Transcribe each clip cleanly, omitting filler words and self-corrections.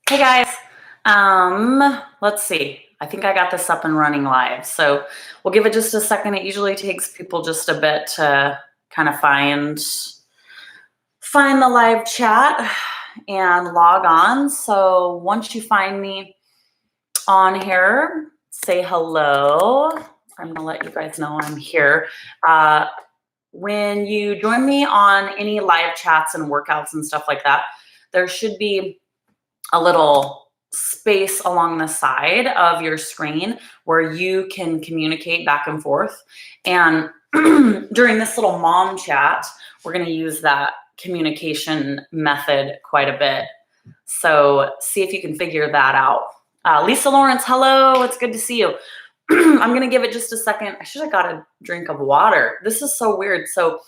Hey guys, let's see. I think I got this up and running live. So we'll give it just a second. It usually takes people just a bit to kind of find the live chat and log on. So once you find me on here, say hello. I'm gonna let you guys know I'm here. When you join me on any live chats and workouts and stuff like that, there should be a little space along the side of your screen where you can communicate back and forth. And during this little mom chat, we're going to use that communication method quite a bit. So see if you can figure that out. Lisa Lawrence, hello. It's good to see you. I'm going to give it just a second. I should have got a drink of water. This is so weird. So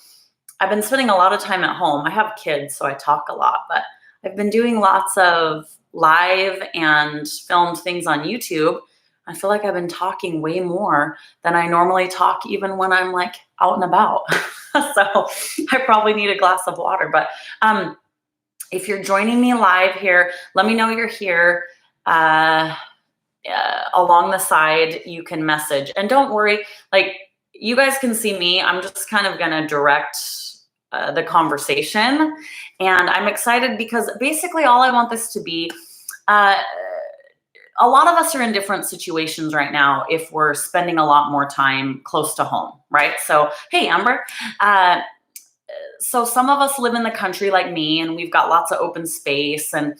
I've been spending a lot of time at home. I have kids, so I talk a lot, but I've been doing lots of live and filmed things on YouTube. I feel like I've been talking way more than I normally talk, even when I'm like out and about. So I probably need a glass of water. But if you're joining me live here, let me know you're here. Along the side, you can message. And don't worry, like you guys can see me. I'm just kind of going to direct the conversation. And I'm excited because basically all I want this to be, a lot of us are in different situations right now if we're spending a lot more time close to home, right? So, hey, Amber. So some of us live in the country like me, and we've got lots of open space and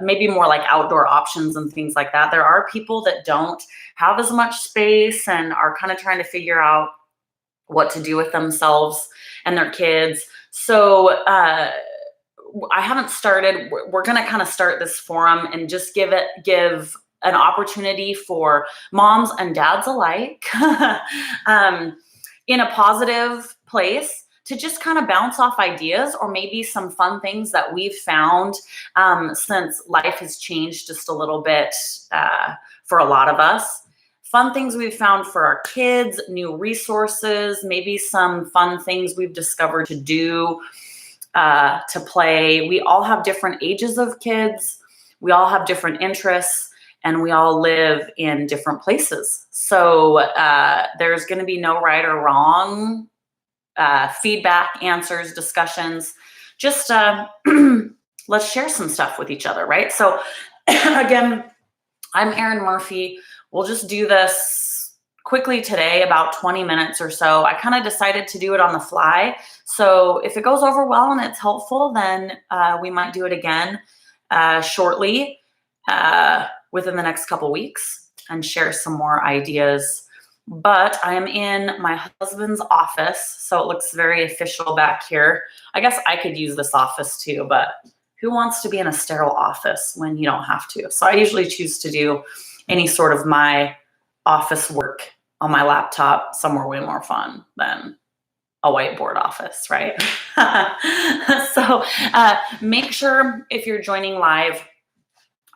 maybe more like outdoor options and things like that. There are people that don't have as much space and are kind of trying to figure out what to do with themselves and their kids. So I haven't started. We're going to kind of start this forum and just give an opportunity for moms and dads alike in a positive place to just kind of bounce off ideas or maybe some fun things that we've found since life has changed just a little bit for a lot of us. Fun things we've found for our kids, new resources, maybe some fun things we've discovered to do, to play. We all have different ages of kids. We all have different interests, and we all live in different places. So there's going to be no right or wrong feedback, answers, discussions. Just let's share some stuff with each other, right? So again, I'm Erin Murphy. We'll just do this quickly today, about 20 minutes or so. I kind of decided to do it on the fly. So if it goes over well and it's helpful, then we might do it again shortly within the next couple weeks and share some more ideas. But I am in my husband's office, so it looks very official back here. I guess I could use this office too, but who wants to be in a sterile office when you don't have to? So I usually choose to do any sort of my office work on my laptop somewhere way more fun than a whiteboard office, right? So make sure if you're joining live,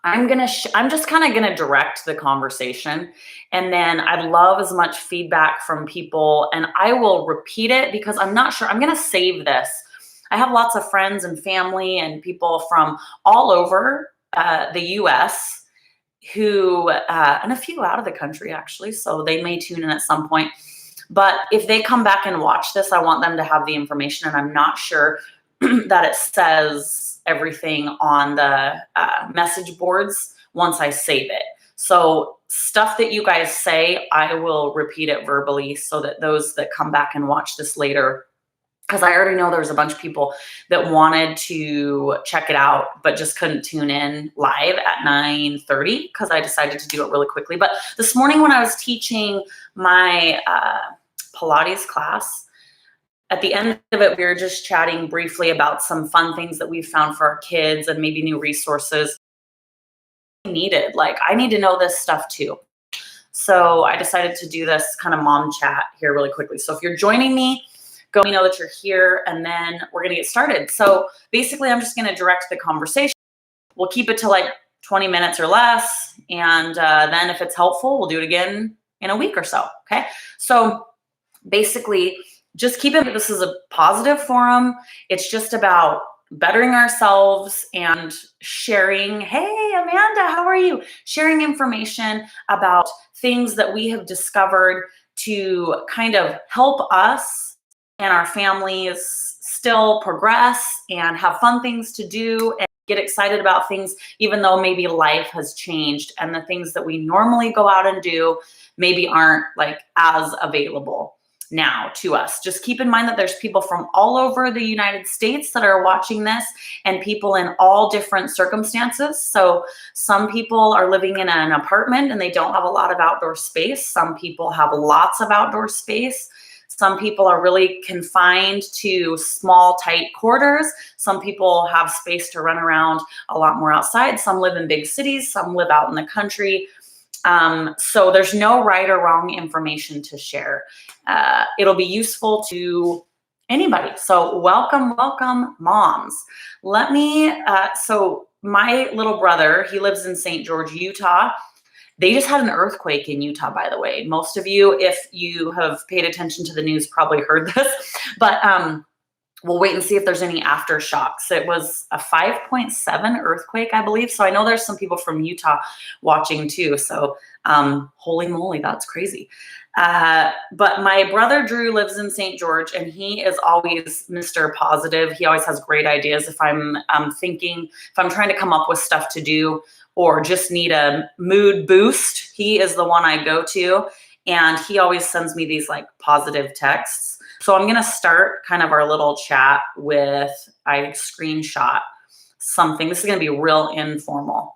I'm just kind of gonna direct the conversation, and then I'd love as much feedback from people, and I will repeat it because I'm not sure. I'm gonna save this. I have lots of friends and family and people from all over the U.S. who, and a few out of the country actually, so they may tune in at some point. But if they come back and watch this, I want them to have the information, and I'm not sure that it says everything on the message boards once I save it. So stuff that you guys say, I will repeat it verbally so that those that come back and watch this later, because I already know there's a bunch of people that wanted to check it out, but just couldn't tune in live at 9:30 because I decided to do it really quickly. But this morning when I was teaching my Pilates class, at the end of it, we were just chatting briefly about some fun things that we've found for our kids and maybe new resources needed. Like, I need to know this stuff too. So I decided to do this kind of mom chat here really quickly. So if you're joining me, go know that you're here, and then we're going to get started. So basically, I'm just going to direct the conversation. We'll keep it to like 20 minutes or less. And then if it's helpful, we'll do it again in a week or so. Okay. So basically, just keep it. This is a positive forum. It's just about bettering ourselves and sharing, hey, Amanda, how are you? Sharing information about things that we have discovered to kind of help us and our families still progress and have fun things to do and get excited about things, even though maybe life has changed and the things that we normally go out and do maybe aren't like as available now to us. Just keep in mind that there's people from all over the United States that are watching this, and people in all different circumstances. So some people are living in an apartment and they don't have a lot of outdoor space. Some people have lots of outdoor space. Some people are really confined to small, tight quarters. Some people have space to run around a lot more outside. Some live in big cities. Some live out in the country. So there's no right or wrong information to share. It'll be useful to anybody. So welcome, moms. Let me, so my little brother, he lives in St. George, Utah. They just had an earthquake in Utah, by the way. Most of you, if you have paid attention to the news, probably heard this, but we'll wait and see if there's any aftershocks. It was a 5.7 earthquake, I believe. So I know there's some people from Utah watching too. So holy moly, that's crazy. But my brother Drew lives in St. George, and he is always Mr. Positive. He always has great ideas. If I'm thinking, if I'm trying to come up with stuff to do or just need a mood boost, he is the one I go to. And he always sends me these like positive texts. So I'm going to start kind of our little chat with, I screenshot something. This is going to be real informal.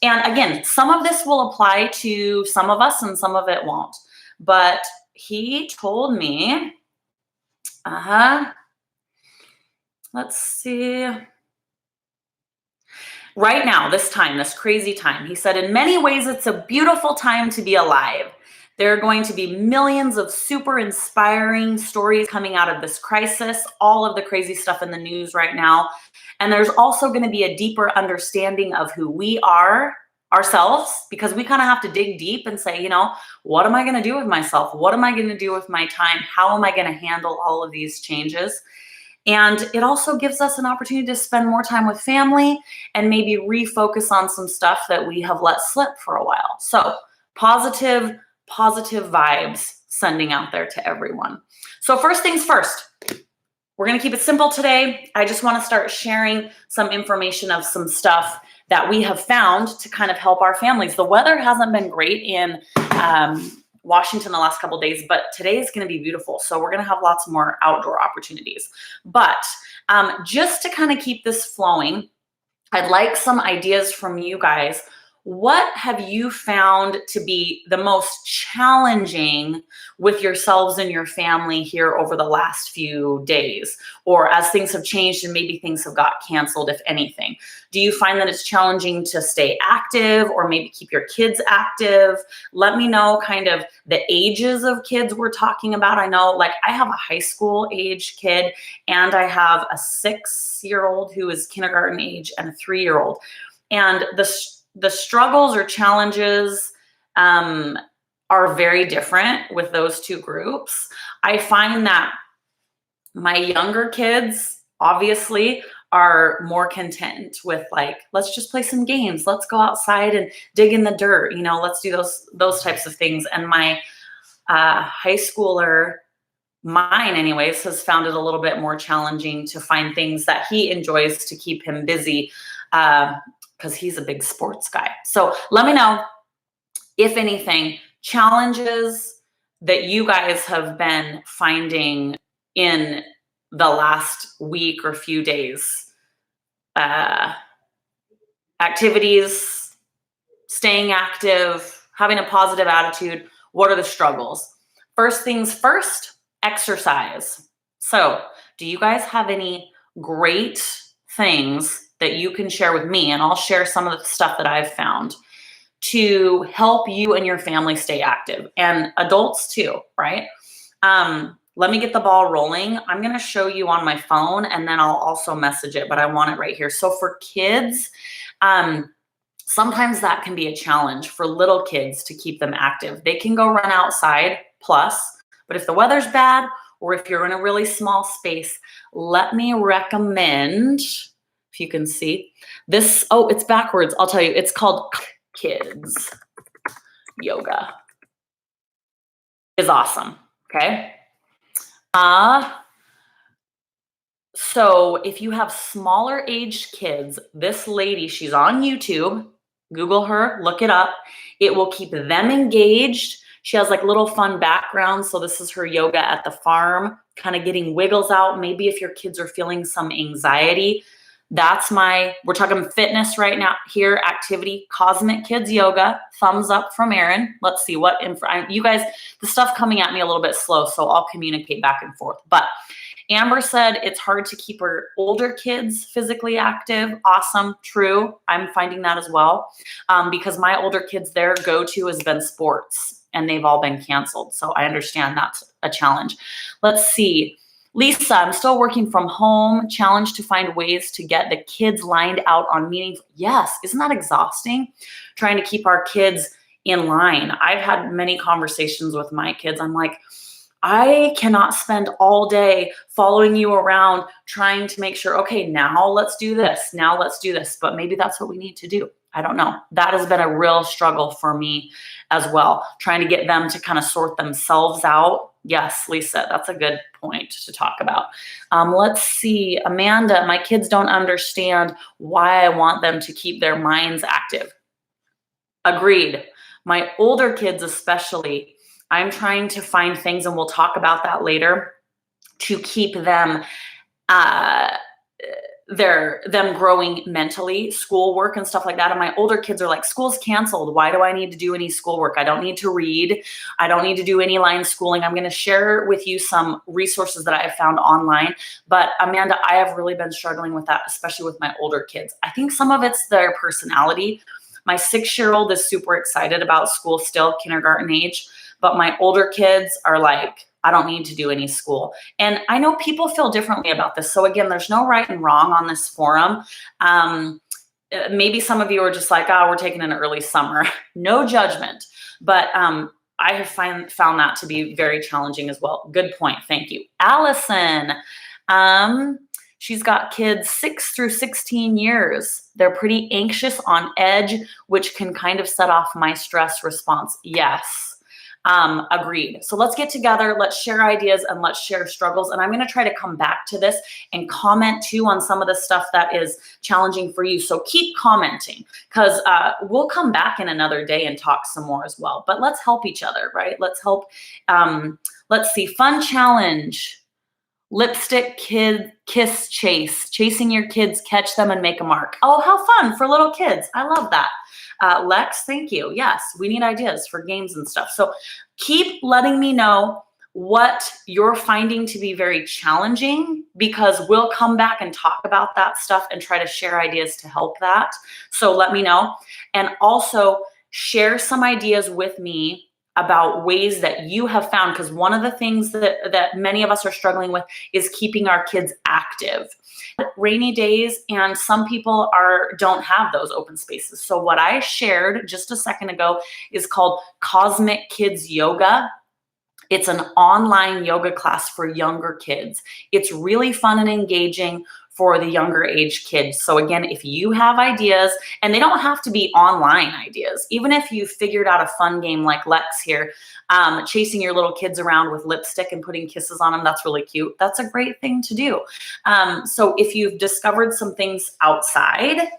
And again, some of this will apply to some of us and some of it won't. But he told me, let's see. Right now, this time, this crazy time, he said, in many ways, it's a beautiful time to be alive. There are going to be millions of super inspiring stories coming out of this crisis, all of the crazy stuff in the news right now. And there's also going to be a deeper understanding of who we are ourselves, because we kind of have to dig deep and say, you know, what am I going to do with myself? What am I going to do with my time? How am I going to handle all of these changes? And it also gives us an opportunity to spend more time with family and maybe refocus on some stuff that we have let slip for a while. So positive vibes sending out there to everyone. So first things first, we're going to keep it simple today. I just want to start sharing some information of some stuff that we have found to kind of help our families. The weather hasn't been great in Washington the last couple of days, but today is going to be beautiful. So we're going to have lots more outdoor opportunities. But just to kind of keep this flowing, I'd like some ideas from you guys. What have you found to be the most challenging with yourselves and your family here over the last few days? Or as things have changed and maybe things have got canceled, if anything? Do you find that it's challenging to stay active or maybe keep your kids active? Let me know kind of the ages of kids we're talking about. I know, like, I have a high school age kid and I have a 6-year-old who is kindergarten age and a 3-year-old. And the struggles or challenges are very different with those two groups. I find that my younger kids obviously are more content with, like, let's just play some games. Let's go outside and dig in the dirt. You know, let's do those types of things. And my high schooler, mine anyways, has found it a little bit more challenging to find things that he enjoys to keep him busy, because he's a big sports guy. So let me know, if anything, challenges that you guys have been finding in the last week or few days. Activities, staying active, having a positive attitude. What are the struggles? First things first, exercise. So do you guys have any great things that you can share with me? And I'll share some of the stuff that I've found to help you and your family stay active, and adults too, right? Let me get the ball rolling. I'm going to show you on my phone and then I'll also message it, but I want it right here. So for kids, sometimes that can be a challenge for little kids to keep them active. They can go run outside plus, but if the weather's bad or if you're in a really small space, let me recommend if you can see. This, oh, it's backwards. I'll tell you, it's called Kids Yoga. Is awesome, okay? So if you have smaller aged kids, this lady, she's on YouTube. Google her, look it up. It will keep them engaged. She has like little fun backgrounds. So this is her yoga at the farm, kind of getting wiggles out. Maybe if your kids are feeling some anxiety, we're talking fitness right now here, activity, Cosmic Kids Yoga, thumbs up from Erin. Let's see what you guys, the stuff coming at me a little bit slow, so I'll communicate back and forth. But Amber said it's hard to keep her older kids physically active. Awesome, true. I'm finding that as well, because my older kids, their go-to has been sports, and they've all been canceled. So I understand that's a challenge. Let's see. Lisa, I'm still working from home. Challenge to find ways to get the kids lined out on meetings. Yes, isn't that exhausting? Trying to keep our kids in line. I've had many conversations with my kids. I'm like, I cannot spend all day following you around trying to make sure, okay, now let's do this. Now let's do this. But maybe that's what we need to do. I don't know. That has been a real struggle for me as well, trying to get them to kind of sort themselves out. Yes, Lisa, that's a good point to talk about. Let's see. Amanda, my kids don't understand why I want them to keep their minds active. Agreed. My older kids especially, I'm trying to find things, and we'll talk about that later, to keep them them growing mentally, schoolwork and stuff like that. And my older kids are like, school's canceled. Why do I need to do any schoolwork? I don't need to read. I don't need to do any line schooling. I'm going to share with you some resources that I have found online. But Amanda, I have really been struggling with that, especially with my older kids. I think some of it's their personality. My 6-year-old is super excited about school still, kindergarten age. But my older kids are like, I don't need to do any school. And I know people feel differently about this. So again, there's no right and wrong on this forum. Maybe some of you are just like, oh, we're taking an early summer. No judgment. But I have found that to be very challenging as well. Good point. Thank you. Allison, she's got kids 6 through 16 years. They're pretty anxious, on edge, which can kind of set off my stress response. Yes. Agreed. So let's get together, let's share ideas, and let's share struggles. And I'm going to try to come back to this and comment too on some of the stuff that is challenging for you. So keep commenting, because we'll come back in another day and talk some more as well. But let's help each other, right? Let's help. Let's see. Fun challenge. Lipstick kid kiss chase. Chasing your kids, catch them and make a mark. Oh, how fun for little kids. I love that. Lex, thank you. Yes, we need ideas for games and stuff. So keep letting me know what you're finding to be very challenging, because we'll come back and talk about that stuff and try to share ideas to help that. So let me know. And also share some ideas with me about ways that you have found, because one of the things that many of us are struggling with is keeping our kids active. Rainy days, and some people don't have those open spaces. So what I shared just a second ago is called Cosmic Kids Yoga. It's an online yoga class for younger kids. It's really fun and engaging for the younger age kids. So again, if you have ideas, and they don't have to be online ideas, even if you figured out a fun game like Lex here, chasing your little kids around with lipstick and putting kisses on them, that's really cute. That's a great thing to do. So if you've discovered some things outside,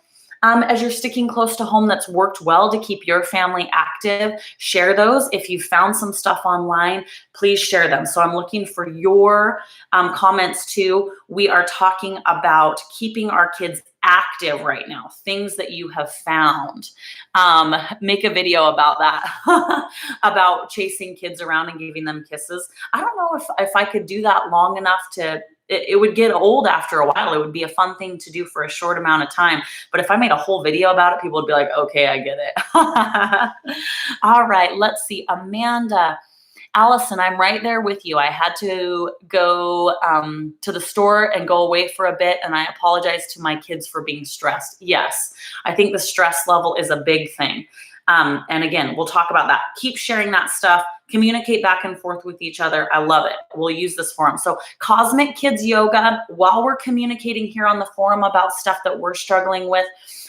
as you're sticking close to home that's worked well to keep your family active, share those. If you found some stuff online, please share them. So I'm looking for your comments too. We are talking about keeping our kids active right now, things that you have found. Make a video about that, about chasing kids around and giving them kisses. I don't know if I could do that long enough to, it would get old after a while. It would be a fun thing to do for a short amount of time. But if I made a whole video about it, people would be like, okay, I get it. All right, let's see. Amanda, Allison, I'm right there with you. I had to go to the store and go away for a bit, and I apologize to my kids for being stressed. Yes, I think the stress level is a big thing. And again, we'll talk about that. Keep sharing that stuff. communicate back and forth with each other. I love it. We'll use this forum. So Cosmic Kids Yoga, while we're communicating here on the forum about stuff that we're struggling with,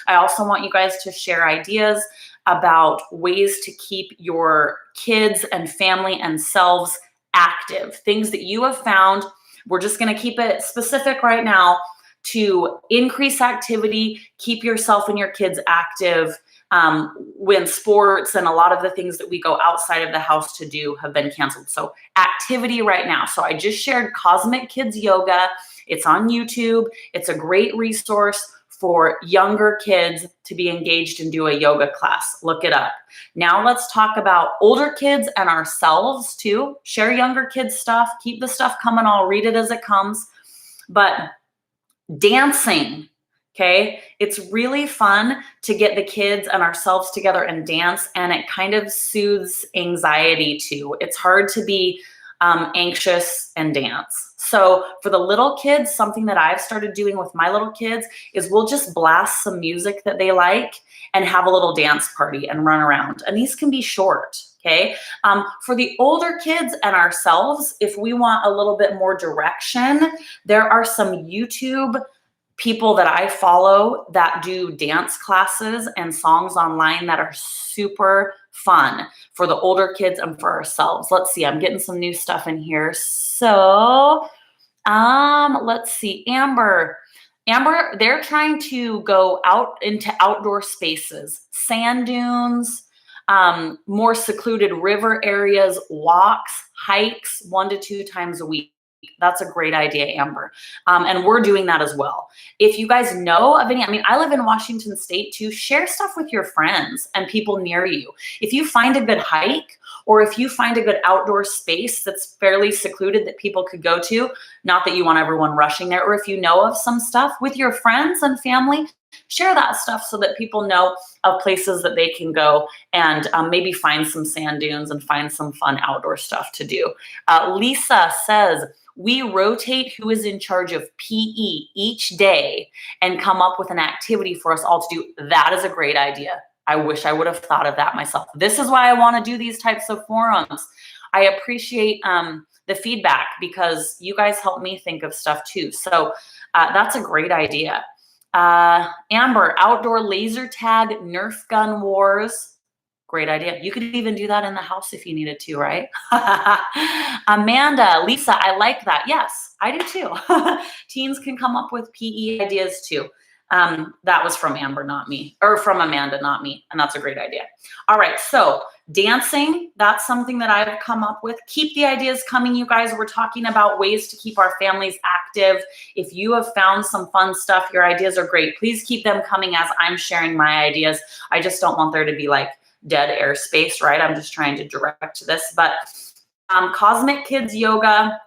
I also want you guys to share ideas about ways to keep your kids and family and selves active, things that you have found. We're just going to keep it specific right now to increase activity, keep yourself and your kids active when sports and a lot of the things that we go outside of the house to do have been canceled. So activity right now. So I just shared Cosmic Kids Yoga. It's on YouTube. It's a great resource for younger kids to be engaged and do a yoga class. Look it up. Now let's talk about older kids and ourselves too. Share younger kids stuff. Keep the stuff coming. I'll read it as it comes. But dancing, okay? It's really fun to get the kids and ourselves together and dance, and it kind of soothes anxiety too. It's hard to be anxious and dance. So for the little kids, something that I've started doing with my little kids is we'll just blast some music that they like and have a little dance party and run around. And these can be short, okay? For the older kids and ourselves, if we want a little bit more direction, there are some YouTube people that I follow that do dance classes and songs online that are super fun for the older kids and for ourselves. Let's see, I'm getting some new stuff in here. So let's see, Amber, they're trying to go out into outdoor spaces, sand dunes, more secluded river areas, walks, hikes 1 to 2 times a week. That's a great idea, Amber. And we're doing that as well. If you guys know of any, I mean, I live in Washington State too. Share stuff with your friends and people near you. If you find a good hike, or if you find a good outdoor space that's fairly secluded that people could go to, not that you want everyone rushing there, or if you know of some stuff with your friends and family, share that stuff so that people know of places that they can go and maybe find some sand dunes and find some fun outdoor stuff to do. Lisa says, we rotate who is in charge of PE each day and come up with an activity for us all to do. That is a great idea. I wish I would have thought of that myself. This is why I want to do these types of forums. I appreciate the feedback because you guys help me think of stuff too. So that's a great idea. Amber, outdoor laser tag, Nerf gun wars. Great idea. You could even do that in the house if you needed to, right? Amanda, Lisa, I like that. Yes, I do too. Teens can come up with PE ideas too. That was from Amber, not me, or from Amanda, not me. And that's a great idea. All right. So dancing, that's something that I've come up with. Keep the ideas coming, you guys. We're talking about ways to keep our families active. If you have found some fun stuff, your ideas are great. Please keep them coming as I'm sharing my ideas. I just don't want there to be like dead airspace, right? I'm just trying to direct this, but Cosmic Kids Yoga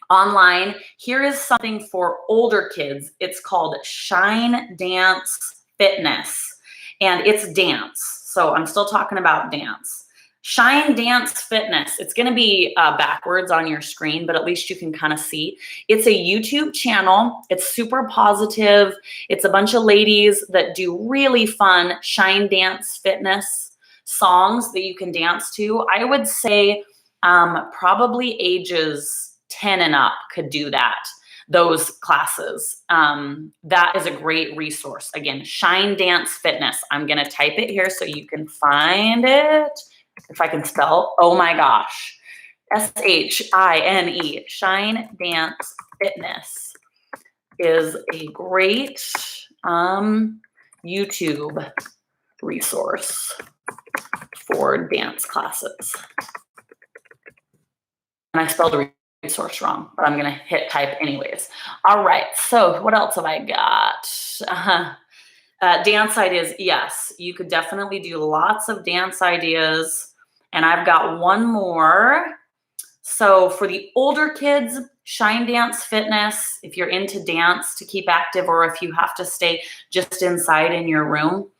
online. Here is something for older kids. It's called Shine Dance Fitness, and it's dance. So I'm still talking about dance. Shine Dance Fitness. It's going to be backwards on your screen, but at least you can kind of see. It's a YouTube channel. It's super positive. It's a bunch of ladies that do really fun Shine Dance Fitness songs that you can dance to. I would say probably ages 10 and up could do that, those classes. That is a great resource. Again, Shine Dance Fitness. I'm going to type it here so you can find it. If I can spell, oh my gosh, SHINE, Shine Dance Fitness is a great YouTube resource for dance classes. And I spelled resource wrong, but I'm going to hit type anyways. All right. So what else have I got? Dance ideas. Yes, you could definitely do lots of dance ideas. And I've got one more. So for the older kids, Shine Dance Fitness, if you're into dance to keep active, or if you have to stay just inside in your room,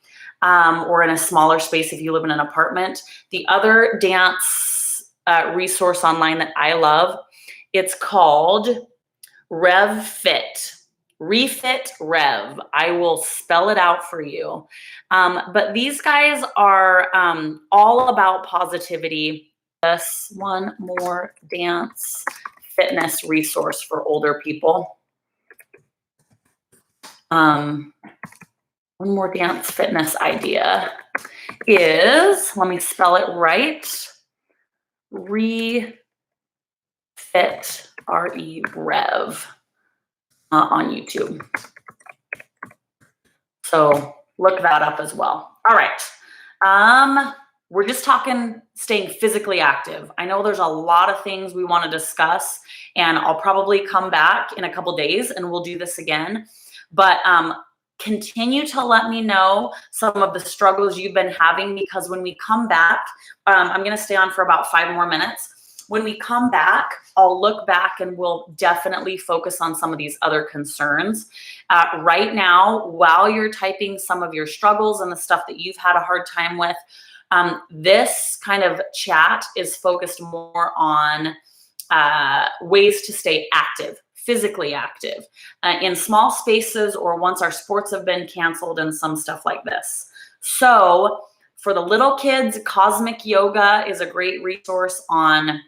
or in a smaller space if you live in an apartment. The other dance resource online that I love, it's called RevFit. Refit Rev. I will spell it out for you. But these guys are all about positivity. this. One more dance fitness resource for older people. One more dance fitness idea is, let me spell it right, Refit, Rev, on YouTube. So look that up as well. All right. We're just talking staying physically active. I know there's a lot of things we want to discuss, and I'll probably come back in a couple days and we'll do this again. But continue to let me know some of the struggles you've been having, because when we come back, I'm going to stay on for about 5 more minutes. When we come back, I'll look back and we'll definitely focus on some of these other concerns. Right now, while you're typing some of your struggles and the stuff that you've had a hard time with, this kind of chat is focused more on ways to stay active, physically active, in small spaces or once our sports have been canceled and some stuff like this. So for the little kids, Cosmic Yoga is a great resource on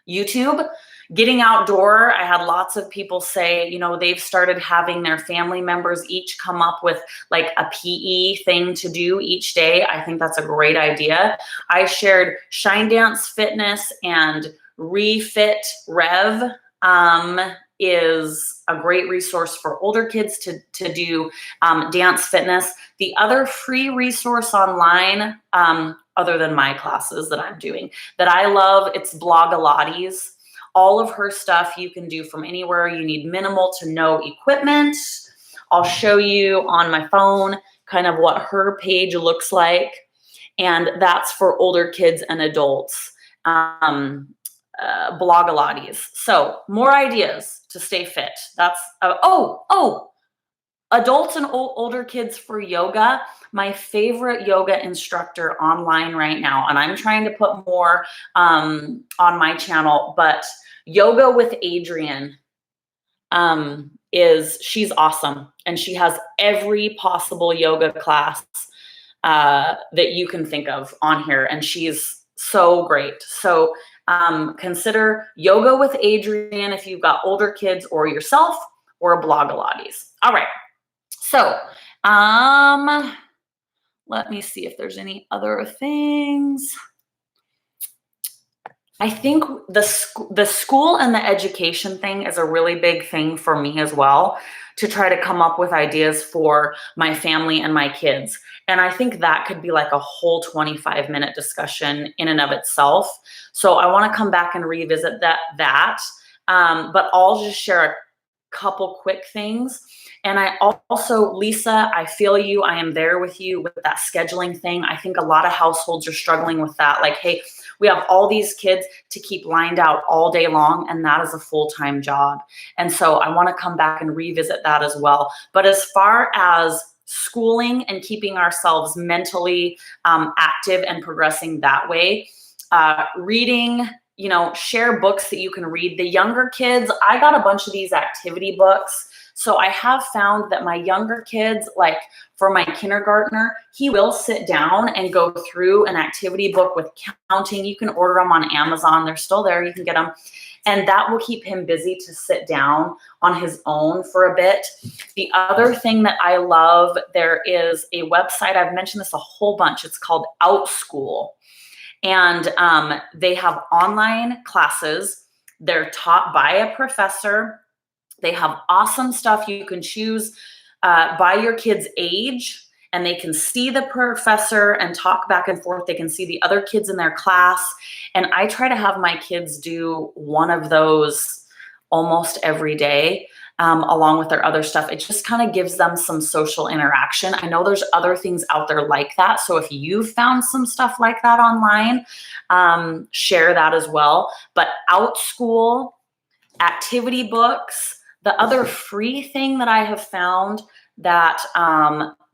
YouTube. Getting outdoor, I had lots of people say, you know, they've started having their family members each come up with like a PE thing to do each day. I think that's a great idea. I shared Shine Dance Fitness and Refit Rev is a great resource for older kids to do dance fitness. The other free resource online, other than my classes that I'm doing, that I love, it's Blogilates. All of her stuff you can do from anywhere. You need minimal to no equipment. I'll show you on my phone kind of what her page looks like. And that's for older kids and adults. Blogilates. So more ideas to stay fit. That's, adults and older kids for yoga. My favorite yoga instructor online right now, and I'm trying to put more on my channel, but Yoga with Adrienne she's awesome. And she has every possible yoga class that you can think of on here. And she's so great. So consider Yoga with Adrienne if you've got older kids or yourself, or Blogilates. All right. So let me see if there's any other things. I think the school and the education thing is a really big thing for me as well, to try to come up with ideas for my family and my kids. And I think that could be like a whole 25-minute discussion in and of itself. So I want to come back and revisit that. But I'll just share a couple quick things. And I also, Lisa, I feel you. I am there with you with that scheduling thing. I think a lot of households are struggling with that. Like, hey, we have all these kids to keep lined out all day long, and that is a full-time job. And so I want to come back and revisit that as well. But as far as schooling and keeping ourselves mentally active and progressing that way, reading, you know, share books that you can read. The younger kids, I got a bunch of these activity books. So I have found that my younger kids, like for my kindergartner, he will sit down and go through an activity book with counting. You can order them on Amazon. They're still there. You can get them. And that will keep him busy to sit down on his own for a bit. The other thing that I love, there is a website. I've mentioned this a whole bunch. It's called OutSchool. And they have online classes. They're taught by a professor. They have awesome stuff. You can choose by your kid's age, and they can see the professor and talk back and forth. They can see the other kids in their class. And I try to have my kids do one of those almost every day, along with their other stuff. It just kind of gives them some social interaction. I know there's other things out there like that. So if you've found some stuff like that online, share that as well. But OutSchool, activity books. The other free thing that I have found that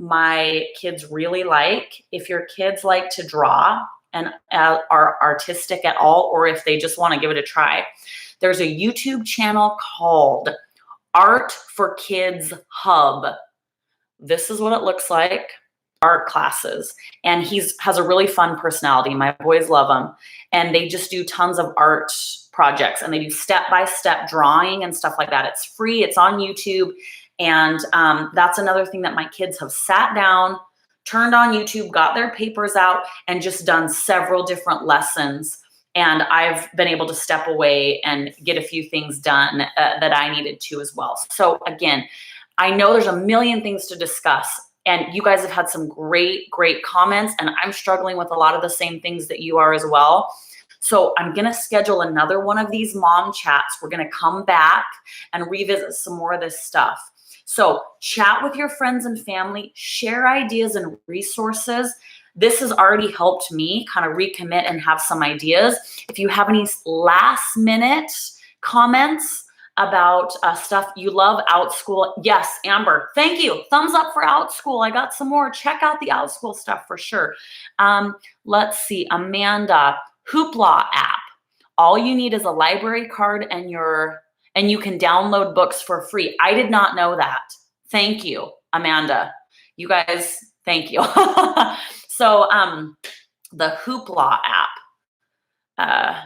my kids really like, if your kids like to draw and are artistic at all, or if they just want to give it a try, there's a YouTube channel called Art for Kids Hub. This is what it looks like. art classes, and has a really fun personality. My boys love him, and they just do tons of art projects, and they do step-by-step drawing and stuff like that. It's free. It's on YouTube. And that's another thing that my kids have sat down, turned on YouTube, got their papers out, and just done several different lessons. And I've been able to step away and get a few things done that I needed to as well. So again, I know there's a million things to discuss, and you guys have had some great, great comments, and I'm struggling with a lot of the same things that you are as well. So I'm going to schedule another one of these mom chats. We're going to come back and revisit some more of this stuff. So chat with your friends and family, share ideas and resources. This has already helped me kind of recommit and have some ideas. If you have any last minute comments about stuff you love, OutSchool. Yes, Amber, thank you. Thumbs up for OutSchool. I got some more. Check out the OutSchool stuff for sure. Let's see, Amanda, Hoopla app. All you need is a library card and you can download books for free. I did not know that. Thank you, Amanda. You guys, thank you. So the Hoopla app.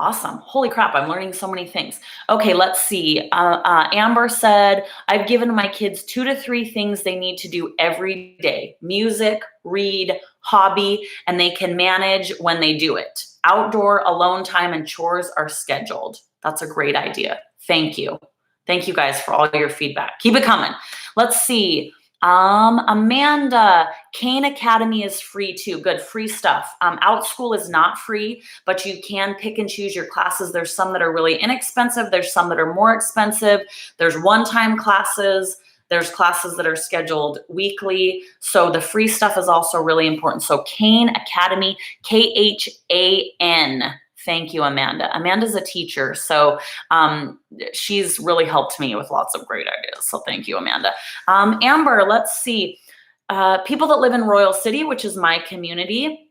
Awesome. Holy crap, I'm learning so many things. Okay, let's see. Amber said, I've given my kids 2 to 3 things they need to do every day. Music, read, hobby, and they can manage when they do it. Outdoor, alone time, and chores are scheduled. That's a great idea. Thank you. Thank you guys for all your feedback. Keep it coming. Let's see. Amanda, Kane Academy is free too. Good, free stuff. OutSchool is not free, but you can pick and choose your classes. There's some that are really inexpensive. There's some that are more expensive. There's one-time classes. There's classes that are scheduled weekly. So the free stuff is also really important. So Kane Academy, Khan. Thank you, Amanda. Amanda's a teacher, so she's really helped me with lots of great ideas. So thank you, Amanda. Amber, let's see. People that live in Royal City, which is my community.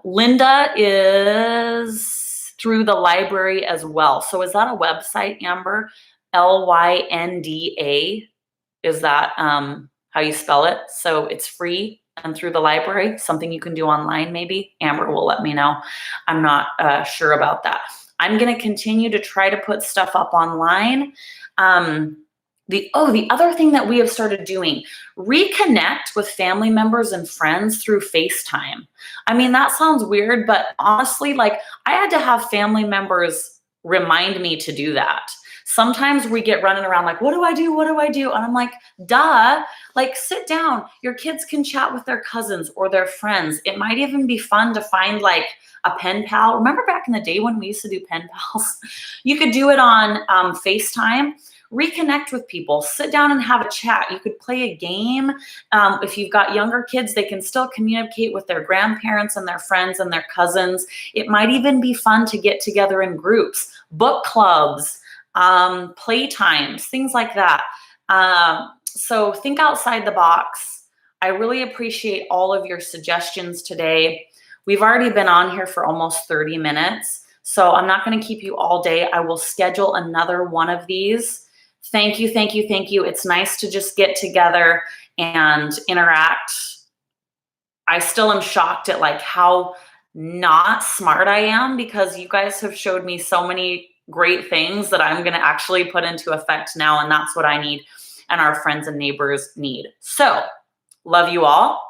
Linda is through the library as well. So is that a website, Amber? LYNDA? Is that how you spell it? So it's free and through the library, something you can do online maybe. Amber will let me know. I'm not sure about that. I'm going to continue to try to put stuff up online. The other thing that we have started doing, reconnect with family members and friends through FaceTime. I mean, that sounds weird, but honestly, like I had to have family members remind me to do that. Sometimes we get running around like, what do I do? What do I do? And I'm like, duh, like sit down. Your kids can chat with their cousins or their friends. It might even be fun to find like a pen pal. Remember back in the day when we used to do pen pals? You could do it on FaceTime. Reconnect with people, sit down and have a chat. You could play a game. If you've got younger kids, they can still communicate with their grandparents and their friends and their cousins. It might even be fun to get together in groups, book clubs, play times, things like that. So think outside the box. I really appreciate all of your suggestions today. We've already been on here for almost 30 minutes, so I'm not going to keep you all day. I will schedule another one of these. Thank you, thank you, thank you. It's nice to just get together and interact. I still am shocked at like how not smart I am, because you guys have showed me so many great things that I'm going to actually put into effect now. And that's what I need and our friends and neighbors need. So love you all.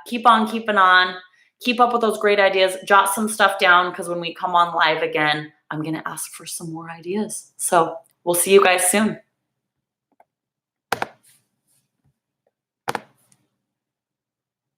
Keep on keeping on. Keep up with those great ideas. Jot some stuff down, because when we come on live again, I'm going to ask for some more ideas. So we'll see you guys soon.